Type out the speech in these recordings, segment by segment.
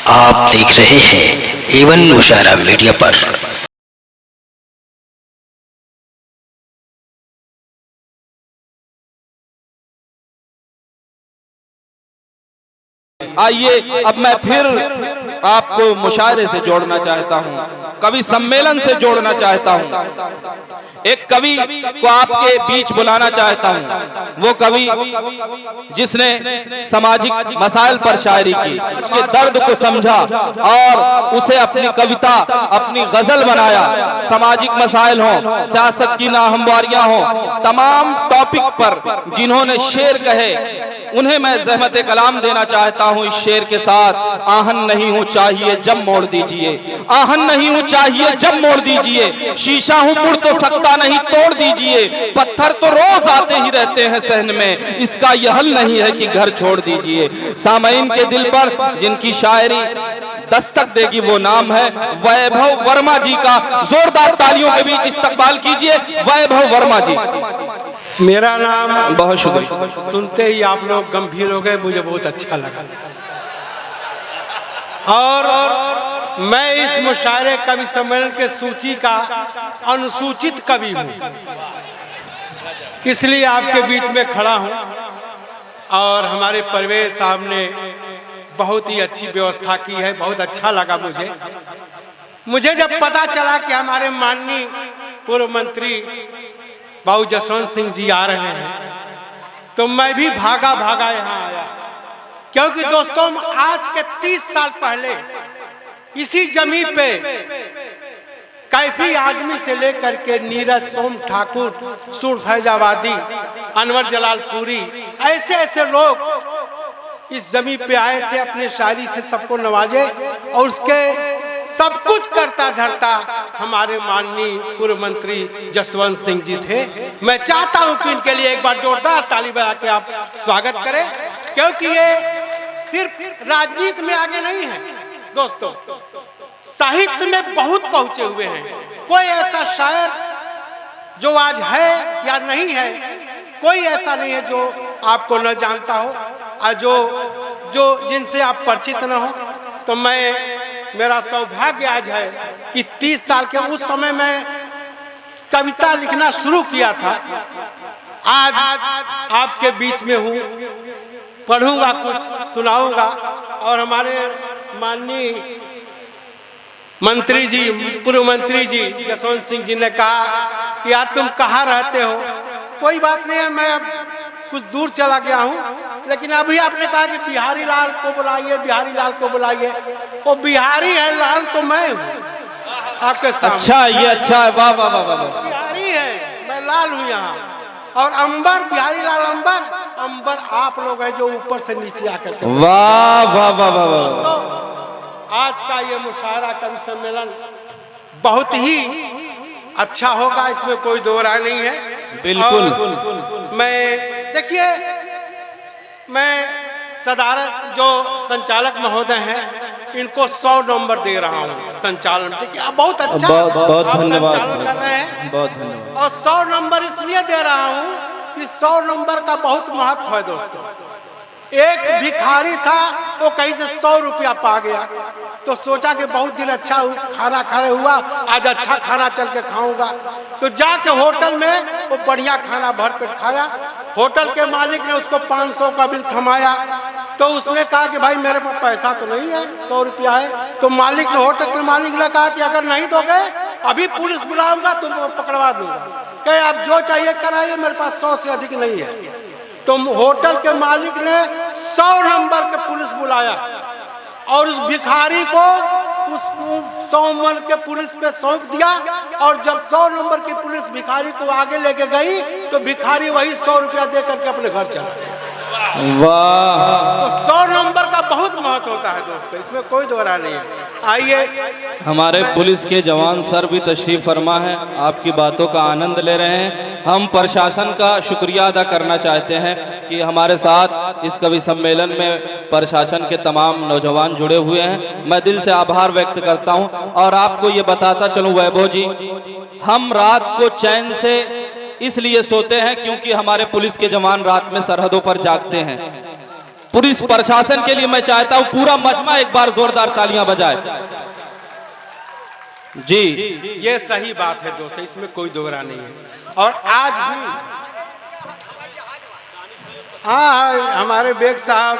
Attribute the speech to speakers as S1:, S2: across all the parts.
S1: आप देख रहे हैं एवन मुशायरा मीडिया पर।
S2: आइए अब मैं फिर आपको मुशायरे से जोड़ना चाहता हूँ, कवि सम्मेलन से जोड़ना चाहता हूँ। एक कवि को आपके बीच बुलाना चाहता हूँ, वो कवि जिसने सामाजिक मसाइल पर शायरी की, उसके दर्द को समझा और उसे अपनी कविता, अपनी गजल बनाया। सामाजिक मसाइल हों, सियासत की नाहमवारियां हों, तमाम टॉपिक पर जिन्होंने शेर कहे उन्हें मैं ज़हमत कलाम देना चाहता हूँ। इस शेर के साथ आहन नहीं हूँ चाहिए जब मोड़ दीजिए, आहन नहीं हूँ चाहिए जब मोड़ दीजिए, शीशा हूँ मुड़ तो सकता नहीं तोड़ दीजिए, पत्थर तो रोज आते ही रहते हैं सहन में, इसका यह हल नहीं है कि घर छोड़ दीजिए। सामईन के दिल पर जिनकी शायरी दस्तक देगी वो नाम है वैभव वर्मा जी का। जोरदार तालियों के बीच इस्तकबाल कीजिए वैभव वर्मा जी।
S3: मेरा नाम,
S2: बहुत शुक्रिया।
S3: सुनते ही आप लोग गंभीर हो गए, मुझे बहुत अच्छा लगा। और मैं इस मुशायरे कवि सम्मेलन के सूची का अनुसूचित कवि हूँ, इसलिए आपके बीच में खड़ा हूँ। और हमारे परवेज साहब ने बहुत ही अच्छी व्यवस्था की है, बहुत अच्छा लगा मुझे जब पता चला कि हमारे माननीय पूर्व मंत्री बाबू जसवंत सिंह जी आ रहे हैं, तो मैं भी भागा भागा यहाँ आया। क्योंकि दोस्तों, आज के 30 साल पहले इसी जमीन पे कैफी आजमी से लेकर के नीरज सोम ठाकुर, सूर फैजाबादी, अनवर जलालपुरी, ऐसे ऐसे लोग इस जमीन पे आए थे, अपने शायरी से सबको नवाजे। और उसके सब कुछ करता धरता हमारे माननीय पूर्व मंत्री जसवंत सिंह जी थे। मैं चाहता हूं कि इनके लिए एक बार जोरदार ताली बजा के आप स्वागत करें, क्योंकि ये सिर्फ राजनीति में आगे नहीं है दोस्तों, साहित्य में बहुत पहुंचे हुए हैं। कोई ऐसा शायर जो आज है या नहीं है, कोई ऐसा नहीं है जो आपको न जानता हो और जो जिनसे आप परिचित न हो। तो मेरा सौभाग्य आज है कि 30 साल के उस समय मैं कविता लिखना शुरू किया था, आज आपके बीच में हूँ, पढ़ूंगा, कुछ सुनाऊंगा। और हमारे माननीय मंत्री जी, पूर्व मंत्री जी जसवंत सिंह जी ने कहा कि यार तुम कहाँ रहते हो। कोई बात नहीं है, मैं अब कुछ दूर चला गया हूँ, लेकिन अभी आपने कहा कि बिहारी लाल को बुलाइए, बिहारी लाल को बुलाइए। वो बिहारी है, लाल तो मैं हूँ आपके सामने।
S2: अच्छा, ये अच्छा है, वाह वाह वाह वाह।
S3: बिहारी है, मैं लाल हूँ यहाँ। और अंबर, बिहारी लाल अंबर आप लोग हैं जो ऊपर से नीचे आकर के।
S2: वाह वाह वाह वाह वाह।
S3: तो आज का ये मुशायरा कवि सम्मेलन बहुत ही अच्छा होगा, इसमें कोई दो राय नहीं है।
S2: बिल्कुल।
S3: मैं देखिए, मैं सदारत जो संचालक महोदय हैं, इनको 100 नंबर दे रहा हूँ संचालन। देखिए बहुत अच्छा,
S2: बहुत धन्यवाद
S3: संचालन कर रहे हैं,
S2: बहुत धन्यवाद।
S3: और 100 नंबर इसलिए दे रहा हूँ कि 100 नंबर का बहुत महत्व है दोस्तों। एक भिखारी था, वो कहीं से 100 रुपया पा गया, तो सोचा कि बहुत दिन अच्छा खाना खा हुआ, आज अच्छा खाना चल के खाऊंगा। तो जाके होटल में वो बढ़िया खाना भरपेट खाया। होटल के मालिक ने उसको 500 का बिल थमाया, तो उसने कहा कि भाई मेरे पास पैसा तो नहीं है, 100 रुपया है। तो मालिक ने, होटल के मालिक ने कहा कि अगर नहीं दोगे अभी पुलिस बुलाऊंगा, तुमको पकड़वा दूंगा। कहे आप जो चाहिए कराइए, मेरे पास 100 से अधिक नहीं है। तो होटल के मालिक ने 100 नंबर के पुलिस बुलाया और उस भिखारी को उसको 100 नंबर के पुलिस पे सौंप दिया। और जब 100 नंबर की पुलिस भिखारी को आगे लेके गई, तो भिखारी वही 100 रुपया दे करके अपने घर चला गया।
S2: वाह।
S3: तो 100 नंबर का बहुत महत्व होता है दोस्तों, इसमें कोई दो राय नहीं है। आइए,
S2: हमारे पुलिस के जवान सर भी तशरीफ फरमा है, आपकी बातों का आनंद ले रहे हैं। हम प्रशासन का शुक्रिया अदा करना चाहते हैं कि हमारे साथ इस कवि सम्मेलन में प्रशासन के तमाम नौजवान जुड़े हुए हैं। मैं दिल से आभार व्यक्त करता हूं। और आपको ये बताता चलूं वैभव जी, हम रात को चैन से इसलिए सोते हैं क्योंकि हमारे पुलिस के जवान रात में सरहदों पर जागते हैं। पुलिस प्रशासन के लिए मैं चाहता हूं पूरा मजमा एक बार जोरदार तालियां बजाए। जी,
S3: ये सही बात है दोस्तों, इसमें कोई दोहरा नहीं है। और आज भी हाँ, हमारे बेग साहब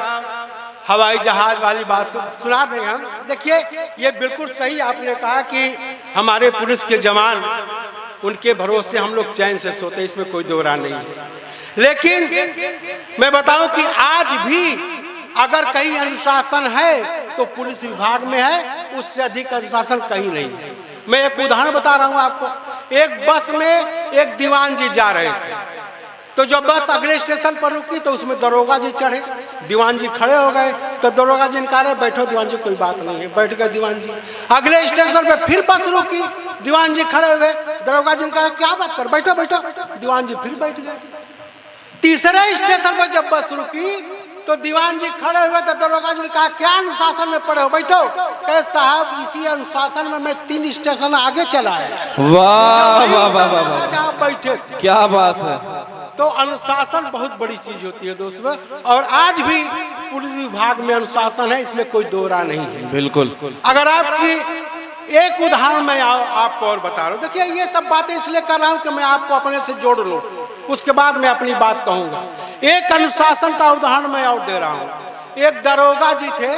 S3: हवाई जहाज वाली बात सुना देंगे हम। देखिए, ये बिल्कुल सही आपने कहा कि हमारे पुलिस के जवान, उनके भरोसे हम लोग चैन से सोते, इसमें कोई दोहरा नहीं है। लेकिन मैं बताऊं कि आज भी अगर कहीं अनुशासन है तो पुलिस विभाग में है, उससे अधिक अनुशासन कहीं नहीं है। मैं एक उदाहरण बता रहा हूं आपको। एक बस में एक दीवान जी जा रहे थे, तो जब बस अगले स्टेशन पर रुकी तो उसमें दरोगा जी चढ़े, दीवान जी खड़े हो गए। तो दरोगा जी ने कहा, बैठो दीवान जी, कोई बात नहीं है। बैठ गए दीवान जी। अगले स्टेशन पे फिर बस रुकी, दीवान जी खड़े हुए, दरोगा जी ने कहा, क्या बात कर, बैठो बैठो। दीवान जी फिर बैठ गए। तीसरे स्टेशन पर जब बस रुकी तो दीवान जी खड़े हुए, तो दरोगा जी ने कहा, क्या अनुशासन में पड़े हो, बैठो। कहे, साहब इसी अनुशासन में मैं 3 स्टेशन आगे चला है।
S2: वाह वाह वाह वाह,
S3: जहाँ बैठे,
S2: क्या बात है।
S3: तो अनुशासन बहुत बड़ी चीज होती है दोस्तों, और आज भी पुलिस विभाग में अनुशासन है, इसमें कोई दोहरा नहीं है।
S2: बिल्कुल।
S3: अगर आपकी एक उदाहरण मैं आपको और बता रहा हूँ। देखिए, ये सब बातें इसलिए कर रहा हूँ कि मैं आपको अपने से जोड़ लूँ, उसके बाद मैं अपनी बात कहूँगा। एक अनुशासन का उदाहरण मैं और दे रहा हूँ। एक दरोगा जी थे,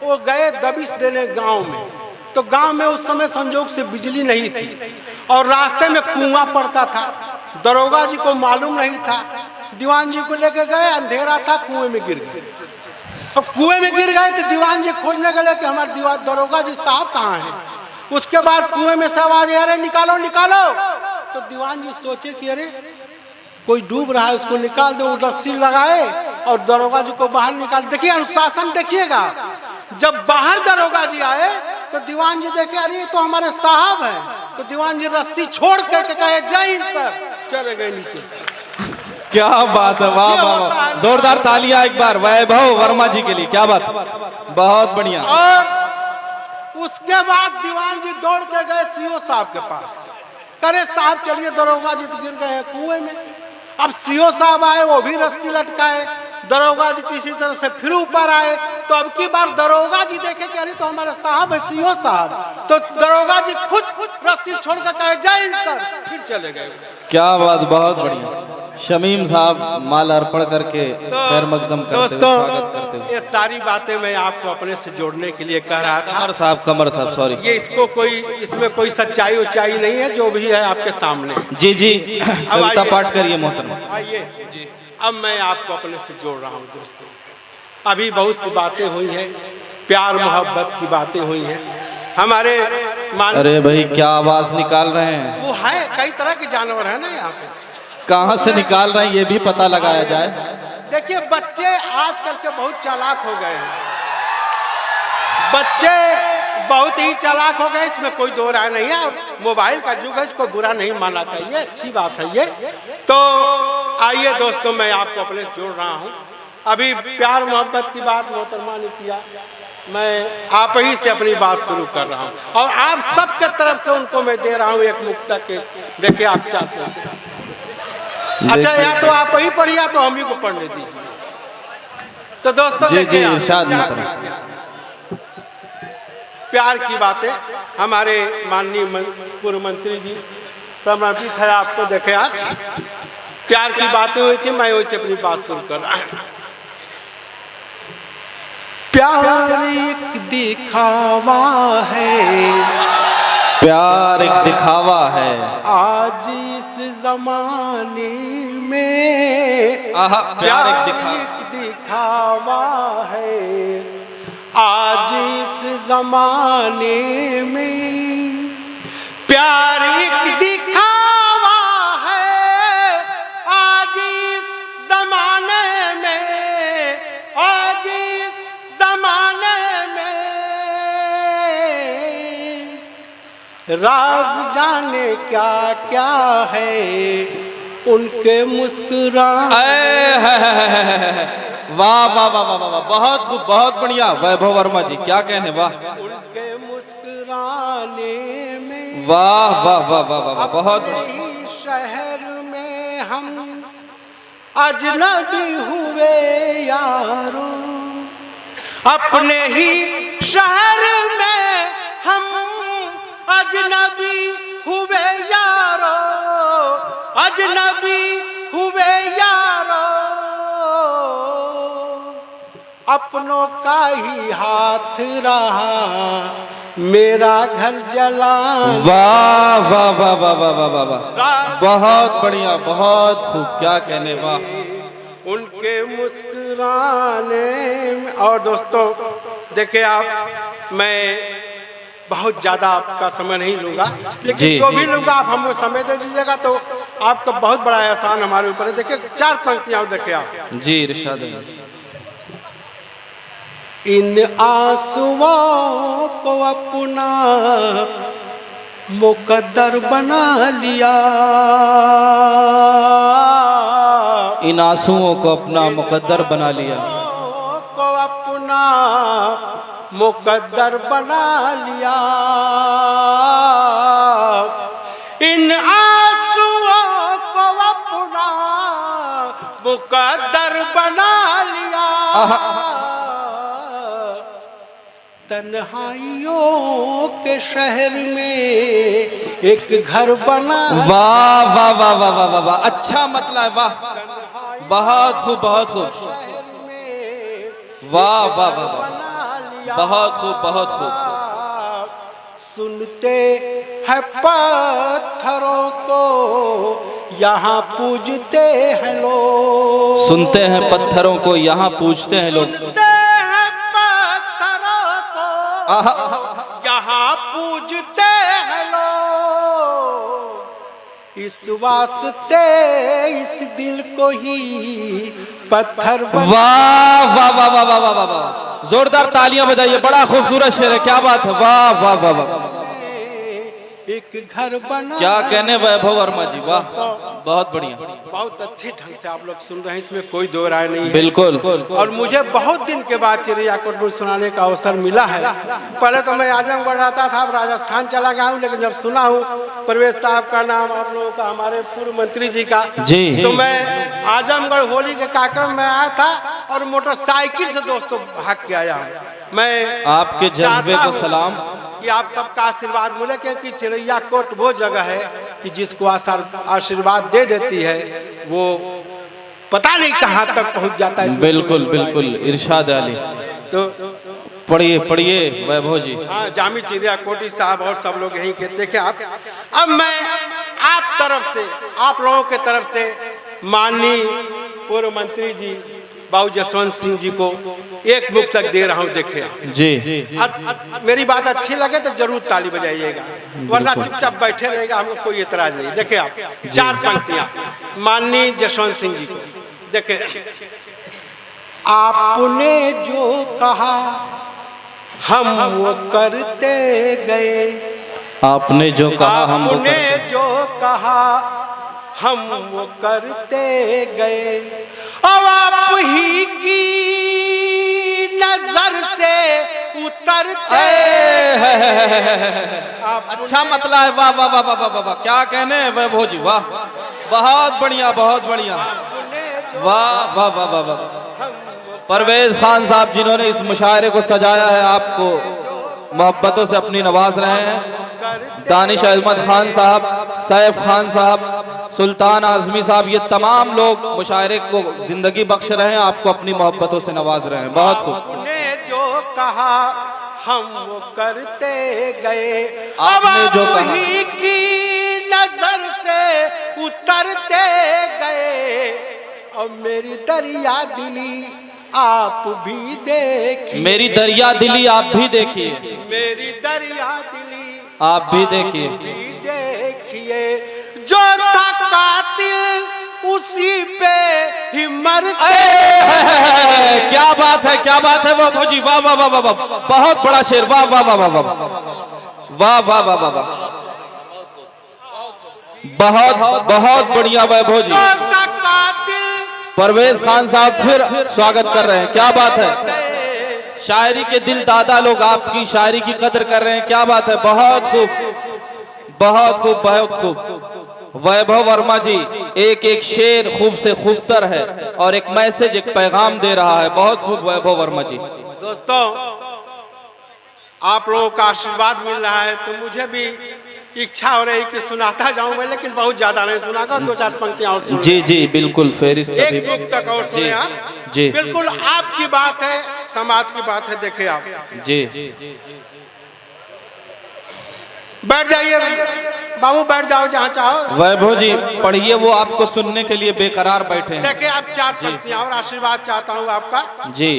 S3: वो गए दबिश देने गाँव में। तो गाँव में उस समय संजोग से बिजली नहीं थी और रास्ते में कुआं पड़ता था। दरोगा जी को मालूम नहीं था, दीवान जी को लेके गए, अंधेरा था, कुएं में गिर गए। अब कुएं में गिर गए तो दीवान जी खोजने गए कि हमारे दरोगा जी साहब कहाँ हैं। उसके बाद कुएं में से आवाज, अरे निकालो निकालो। तो दीवान जी सोचे कि अरे कोई डूब रहा है, उसको निकाल दो। रस्सी लगाए और दरोगा जी को बाहर निकाल। देखिए अनुशासन देखिएगा। जब बाहर दरोगा जी आए तो दीवान जी देखे, अरे ये तो हमारे साहब हैं। तो दीवान जी रस्सी छोड़ के कहे, जय हिंद सर, चले गए नीचे।
S2: क्या बात है, वाह वाह वाह, जोरदार तालियां एक बार वैभव वर्मा जी के लिए। क्या बात, बहुत बढ़िया।
S3: और उसके बाद दीवान जी दौड़ के गए सीओ साहब के पास। करे, साहब चलिए, दरोगा जी तो गिर गए हैं कुएं में। अब सीओ साहब आए, वो भी रस्सी लटकाए। दरोगा जी किसी तरह से फिर ऊपर आए। तो अब की बार दरोगा जी देखे कि अरे तो हमारे साहब है, सीओ साहब। तो दरोगा जी खुद रस्सी छोड़कर कहे, जय हिंद सर, फिर चले गए।
S2: क्या बात, बहुत बढ़िया। शमीम साहब माल अर्पण करके पैर मकदम करते हुए स्वागत करते हुए।
S3: ये सारी बातें मैं आपको अपने से जोड़ने के लिए कह रहा था।
S2: कमर साहब सॉरी,
S3: ये इसमें कोई सच्चाई उच्चाई नहीं है, जो भी है आपके सामने।
S2: जी जी, कविता पाठ करिए मोहतरम।
S3: आइए जी, अब मैं आपको अपने से जोड़ रहा हूँ दोस्तों। अभी बहुत सी बातें हुई हैं, प्यार मोहब्बत की बातें हुई हैं हमारे।
S2: अरे भाई, क्या आवाज निकाल रहे हैं?
S3: वो है, कई तरह के जानवर है ना यहाँ पे।
S2: कहाँ से निकाल रहे हैं ये भी पता लगाया जाए।
S3: देखिए, बच्चे आजकल के बहुत चालाक हो गए हैं। बच्चे बहुत ही चालाक हो गए, इसमें कोई दो राय नहीं है। और मोबाइल का युग है, इसको बुरा नहीं मानना चाहिए, अच्छी बात है ये। तो आइए दोस्तों, मैं आपको अपने से जोड़ रहा हूँ। अभी प्यार मोहब्बत की बात मोहतरमा ने किया, मैं आप ही से अपनी बात शुरू कर रहा हूँ। और आप सबके तरफ से उनको मैं दे रहा हूँ एक मुक्ता के। देखिए, आप चाहते हैं, अच्छा, या तो आप ही पढ़िए तो हम ही को पढ़ने दीजिए। तो दोस्तों देखिए, प्यार की बातें हमारे माननीय पूर्व मंत्री जी समर्पित है आपको। देखे, आप प्यार की बातें हुई थी, मैं वैसे अपनी बात शुरू कर रहा हूँ। प्यार एक दिखावा है,
S2: प्यार एक दिखावा है
S3: आज इस जमाने में।
S2: प्यार एक
S3: दिखावा है आज इस जमाने में। प्यार एक दिखावा है आज इस जमाने में, आज इस जमाने में। राज जाने क्या क्या है उनके मुस्कुराने।
S2: वाह वाह वाह वाह वाह, बहुत खूब, बहुत बढ़िया वैभव वर्मा जी, क्या कहने, वाह।
S3: उनके मुस्कुराने में,
S2: वाह वाह वाह वाह वाह, बहुत।
S3: शहर में हम अजनबी हुए यारों, अपने ही शहर में हम अजनबी हुए यारो, अजनबी हुए यारो, अपनों का ही हाथ रहा मेरा घर जला।
S2: वाह वाह वाह वाह वाह वाह वाह वाह, बहुत बढ़िया, बहुत खूब, क्या कहने, वाह।
S3: उनके मुस्कुराने में। और दोस्तों देखिए आप, मैं बहुत ज़्यादा आपका समय नहीं लूँगा, लेकिन जो भी लूँगा आप हमको समय दे दीजिएगा तो आपका बहुत बड़ा एहसान हमारे ऊपर है। देखिए 4 पंक्तियाँ देखिए आप।
S2: जी इरशाद।
S3: इन आंसुओं को अपना मुकद्दर बना लिया,
S2: इन आंसुओं को अपना मुकद्दर बना लिया,
S3: को अपना मुकद्दर बना लिया, इन आंसुओं को अपना मुकद्दर बना लिया, तन्हाइयों के शहर में एक घर बना।
S2: वाह वाह वाह वाह वाह वाह वाह, अच्छा मतलब है, वाह, बहुत खूब, बहुत खूब, वाह वाह वाह वाह, बहुत खूब, बहुत खूब।
S3: सुनते हैं पत्थरों को यहाँ पूजते हैं लोग,
S2: सुनते हैं पत्थरों को यहाँ पूजते हैं लोग,
S3: सुनते हैं पत्थरों को यहाँ पूजते हैं लोग, इस वास्ते इस दिल को ही पत्थर बना।
S2: वाह वाह वाह वाह वाह वाह वाह, जोरदार तालियां बजाइए, बड़ा खूबसूरत शेर है, क्या बात है, वाह वाह वाह वाह,
S3: एक घर बना।
S2: क्या कहने वैभव वर्मा जी, वाह, बहुत बढ़िया,
S3: बहुत अच्छे ढंग से आप लोग सुन रहे हैं, इसमें कोई दो राय नहीं है।
S2: बिल्कुल।
S3: और मुझे बहुत दिन के बाद चिड़ियाकोट में सुनाने का अवसर मिला है। पहले तो मैं आजमगढ़ रहता था, अब राजस्थान चला गया हूँ, लेकिन जब सुना हूँ परवेज साहब का नाम, आप लोगों का, हमारे पूर्व मंत्री जी का,
S2: जी,
S3: तो मैं आजमगढ़ होली के कार्यक्रम में आया था और मोटरसाइकिल से दोस्तों भाग के आया हूँ। मैं
S2: आपके जज्बे को सलाम,
S3: कि आप सबका आशीर्वाद मिले, क्योंकि चिड़ियाकोट वो जगह है कि जिसको आशीर्वाद दे देती है वो पता नहीं कहाँ तक पहुँच जाता है।
S2: बिल्कुल बिल्कुल, इरशाद अली,
S3: तो
S2: पढ़िए पढ़िए वैभव जी।
S3: हाँ, जामी चिड़ियाकोटी साहब और सब लोग यहीं के देखे आप। अब मैं आप तरफ से, आप लोगों के तरफ से माननीय पूर्व मंत्री जी बाबू जसवंत सिंह जी को एक बुक तक दे रहा हूँ, देखे
S2: जी।
S3: मेरी बात अच्छी लगे तो जरूर ताली बजाइएगा, वरना चुपचाप बैठे रहेगा, हमको कोई एतराज नहीं। देखे आप 4 पंक्तियां माननीय जसवंत सिंह जी को, देखे। आपने जो कहा हम वो करते गए,
S2: आपने जो कहा हम वो
S3: आपने
S2: करते,
S3: जो कहा हम वो करते गए, और आप ही की नजर से उतरते।
S2: अच्छा मतलब है, वाह वाह वाह वाह वाह वाह, क्या कहने हैं वैभव जी, वाह, बहुत बढ़िया, बहुत बढ़िया, वाह वाह वाह वाह वाह। परवेज खान साहब जिन्होंने इस मुशायरे को सजाया है, आपको मोहब्बतों से अपनी नवाज रहे हैं। दानिश अहमद खान साहब, सैफ खान साहब, सुल्तान आजमी साहब, ये तमाम लोग मुशायरे को जिंदगी बख्श रहे हैं, आपको अपनी मोहब्बतों से नवाज रहे हैं, बहुत खूब।
S3: आपने जो कहा हम वो करते गए,
S2: आपने जो कहा
S3: ही की नजर से उतरते गए, और मेरी दरिया दिली आप भी देखिए,
S2: मेरी दरिया दिली आप भी देखिए,
S3: मेरी दरिया दिली
S2: आप भी देखिए,
S3: देखिए, जो था कातिल उसी पे ही मरते।
S2: क्या बात है, क्या बात है वैभव जी, वाह वाह वाह वाह वाह, बहुत बड़ा शेर, वाह वाह वाह वाह वाह वाह वाह वाह वाह वाह, बहुत बहुत बढ़िया वैभव जी। परवेज खान साहब फिर स्वागत कर रहे हैं, क्या बात है, शायरी के दिल दादा लोग आपकी शायरी की कदर कर रहे हैं, क्या बात है, बहुत खूब, बहुत खूब, बहुत खूब। वैभव वर्मा जी एक एक शेर खूब से खूबतर है और एक मैसेज, एक पैगाम दे रहा है, बहुत खूब वैभव वर्मा जी।
S3: दोस्तों, आप लोगों का आशीर्वाद मिल रहा है तो मुझे भी इच्छा हो रही कि सुनाता जाऊं मैं, लेकिन बहुत ज्यादा नहीं सुनागा, 2-4 पंक्तियां और सुन।
S2: जी जी बिल्कुल, फेरिस्त
S3: एक तुक तक और सुने आप।
S2: जी
S3: बिल्कुल आपकी बात है, समाज की बात है। देखिए आप
S2: जी,
S3: बैठ जाइए बाबू, बैठ जाओ जहाँ चाहो।
S2: वैभव जी पढ़िए, वो आपको सुनने के लिए बेकरार बैठे हैं।
S3: देखिए आप 4 पंक्तियां और आशीर्वाद चाहता हूँ आपका।
S2: जी।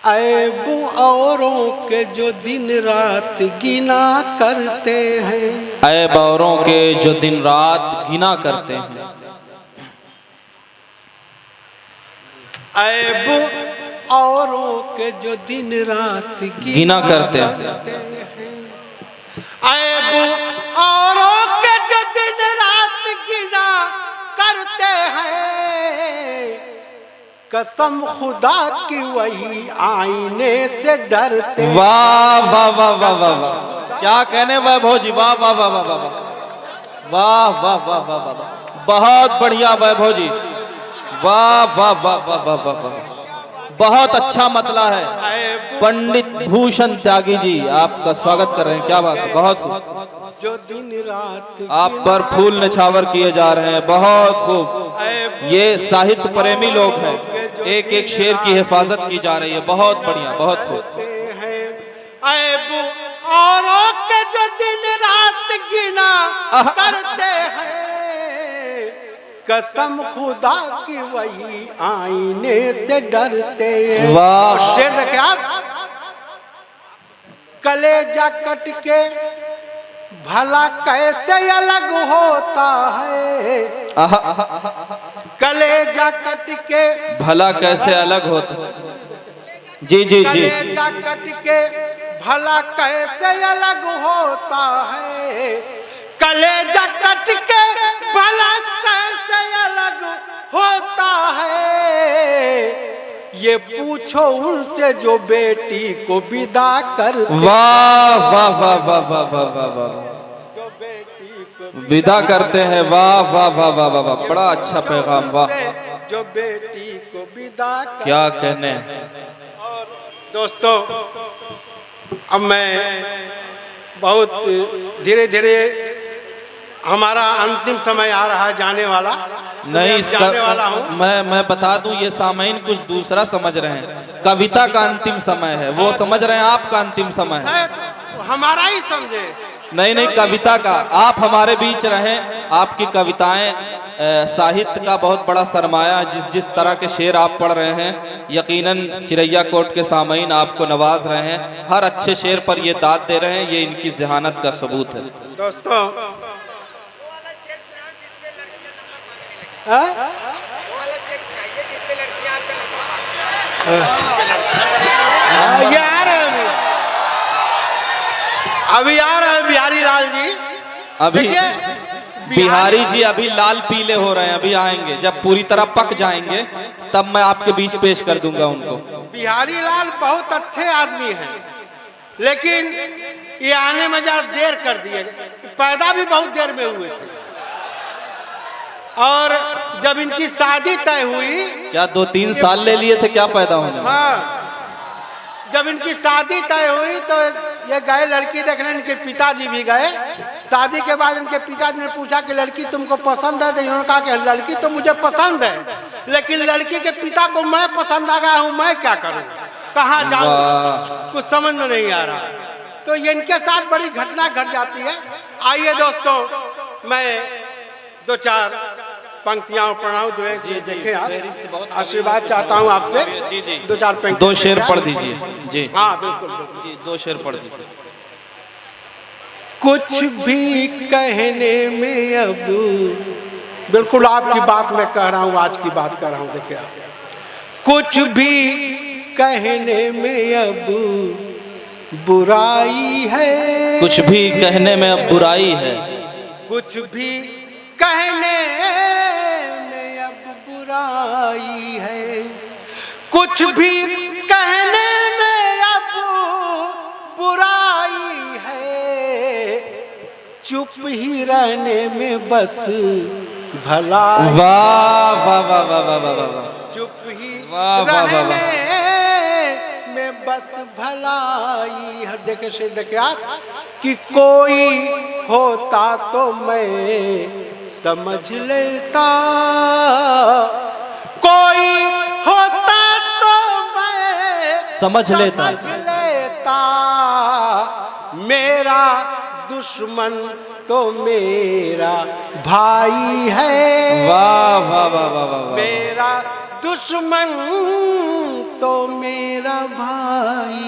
S3: ऐबू औरों के जो दिन रात गिना करते हैं,
S2: ऐब औरों के जो दिन रात गिना करते हैं,
S3: ऐब औरों के जो दिन रात
S2: गिना करते हैं,
S3: ऐब औरों के जो दिन रात गिना करते हैं, कसम खुदा की वही आईने से डरते।
S2: वाह वाह वाह वाह वाह वाह, क्या कहने वैभव जी, वाह वाह वाह वाह वाह वाह वाह वाह वाह वाह वाह, बहुत बढ़िया वैभव जी, वाह वाह वाह वाह वाह वाह वाह, बहुत अच्छा मतला है। पंडित भूषण त्यागी जी आपका स्वागत कर रहे हैं, क्या बात है, बहुत खूब।
S3: जो दिन रात
S2: आप पर फूल निछावर किए जा रहे हैं, बहुत खूब। ये साहित्य प्रेमी लोग हैं, एक एक शेर की हिफाजत की जा रही है, बहुत बढ़िया, बहुत खूब।
S3: औरों के जो दिन रात गिना करते हैं, कसम खुदा की वही आईने से डरते हैं।
S2: वाह,
S3: शेर देखे आप। कलेजा कट के भला कैसे अलग होता है, कलेजा कट के
S2: भला कैसे अलग होता। जी जी जी।
S3: कलेजा कट के भला कैसे अलग होता है, कलेजा कट के भला कैसे अलग होता है, ये पूछो उनसे जो बेटी को विदा करते।
S2: वाह वाह वाह वाह वाह वाह वाह वाह, विदा करते हैं, वाह वाह वाह वाह वाह वाह, बड़ा अच्छा पैगाम, वाह।
S3: जो बेटी को विदा करते,
S2: क्या कहने।
S3: दोस्तों, अब मैं बहुत धीरे धीरे, हमारा अंतिम समय आ रहा है जाने वाला,
S2: नहीं
S3: जाने वाला हूँ।
S2: मैं बता दूं, ये सामईन कुछ दूसरा समझ रहे हैं, कविता का अंतिम समय है, वो समझ रहे हैं आपका अंतिम समय है।
S3: हमारा ही समझे।
S2: नहीं नहीं, कविता का। आप हमारे बीच रहें, आपकी कविताएं साहित्य का बहुत बड़ा सरमाया, जिस तरह के शेर आप पढ़ रहे हैं, यकीनन चिरैया कोट के सामईन आपको नवाज रहे हैं, हर अच्छे शेर पर ये दाद दे रहे हैं, ये इनकी जहानत का सबूत है।
S3: दोस्तों, यार अभी आ रहे हैं बिहारी लाल जी।
S2: अभी बिहारी जी अभी लाल पीले हो रहे हैं, अभी आएंगे, जब पूरी तरह पक जाएंगे तब मैं आपके बीच पेश कर दूंगा उनको।
S3: बिहारी लाल बहुत अच्छे आदमी हैं, लेकिन ये आने में ज्यादा देर कर दिए, पैदा भी बहुत देर में हुए थे, और जब इनकी शादी तय हुई,
S2: क्या 2-3 साल ले लिए थे क्या पैदा होने में?
S3: हाँ, जब इनकी शादी तय हुई तो ये गए लड़की देखने, इनके पिताजी भी गए। शादी के बाद इनके पिताजी ने पूछा कि लड़की तुमको पसंद है, तो इन्होंने कहा कि लड़की तो मुझे पसंद है, लेकिन लड़की के पिता को मैं पसंद आ गया हूँ, मैं क्या करूँ, कहाँ जाऊँ, कुछ समझ में नहीं आ रहा। तो ये इनके साथ बड़ी घटना घट जाती है। आइए दोस्तों, मैं 2-4 पंक्तियां पढ़ाऊं, देखें आप, आशीर्वाद चाहता हूं आपसे। 2-4 पंक्तियां,
S2: 2 शेर पढ़ दीजिए जी।
S3: हाँ बिल्कुल
S2: जी, 2 शेर पढ़ दीजिए।
S3: कुछ भी कहने में अब, बिल्कुल आपकी बात मैं कह रहा हूं, आज की बात कर रहा हूं। देखिए आप, कुछ भी कहने में अब बुराई है,
S2: कुछ भी कहने में अब बुराई है,
S3: कुछ भी कहने में अब बुराई है, कुछ भी कहने में अब बुराई है, चुप ही रहने में बस भलाई।
S2: वाह वाह वाह वाह वाह वाह वाह,
S3: चुप ही
S2: वाह, वाह, वाह, वाह।
S3: रहने में बस भलाई है। देखे शेर देखे आप कि कोई होता तो मैं समझ लेता, कोई होता तो मैं
S2: समझ लेता।
S3: मेरा दुश्मन तो मेरा भाई है।
S2: वाह वाह वाह वाह वाह।
S3: मेरा दुश्मन तो मेरा भाई।